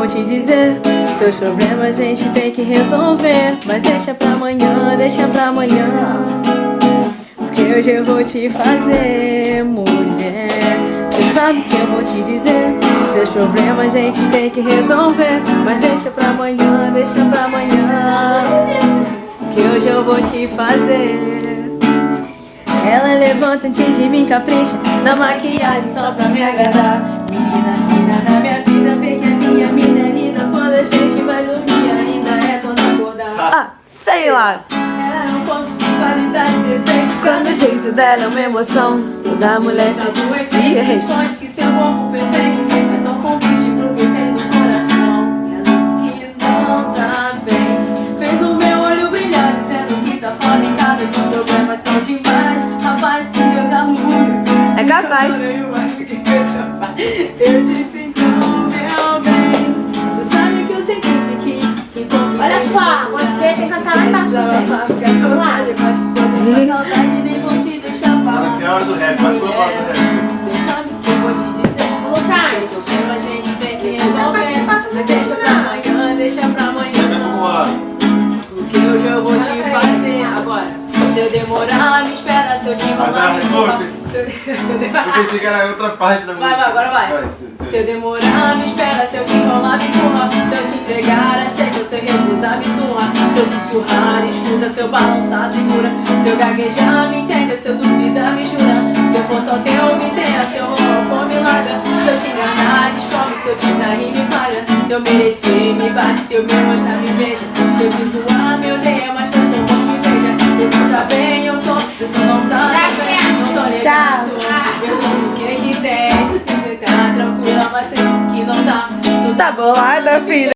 vou te dizer. Seus problemas a gente tem que resolver, mas deixa pra amanhã, deixa pra amanhã. Porque hoje eu vou te fazer, mulher. Você sabe que eu vou te dizer. Seus problemas a gente tem que resolver, mas deixa pra amanhã, deixa pra amanhã. Que hoje eu vou te fazer. Ela levanta antes de mim, capricha na maquiagem só pra me agradar. Menina sina na minha vida, vem que a minha mina é linda. Quando a gente vai dormir ainda é quando acordar. Ah, sei lá. Ela não consegue qualidade e defeito. Quando o jeito dela é uma emoção, toda mulher Causa um efeito, responde que seu corpo perfeito é só um convite pro que tem no coração. Ela diz que não tá bem, fez o meu olho brilhar, dizendo que tá fora em casa, que os problemas tão demais. Rapaz, que eu dá orgulho. É capaz. Eu disse então, meu bem, você sabe que eu sempre te quis. Olha só, você tem que cantar lá embaixo, gente. Vamos lá. Essa saudade nem vou te deixar falar. É a hora do rap, vai pra hora do rap. Você sabe o que eu vou te dizer. Lucas. Seu problema a gente tem que resolver, mas deixa pra amanhã, deixa pra amanhã. Porque hoje eu vou te fazer agora. Se eu demorar, me espera, se eu te enrolar, me empurrar. Eu pensei que era outra parte da música. Vai, agora vai. Se eu demorar, me espera, se eu te enrolar, me empurra. Se eu te entregar, aceita, se eu recusar, me surra. Se eu sussurrar, escuta, se eu balançar, segura. Se eu gaguejar, me entenda, se eu duvidar, me jura. Se eu for só teu, me tenha, se eu rolar, for me larga. Se eu te enganar, descobre, se eu te trair, me falha. Se eu merecer, me bate, se eu me mostrar, me beija. Se eu te zoar, me odeia, mas tá tão bom que beija. Se tu tá bem, eu tô, se tu não tá bem, não tô ligado. Pergunto o que que tem, se você tá tranquila, mas sei que não tá. Tá bolada, filha.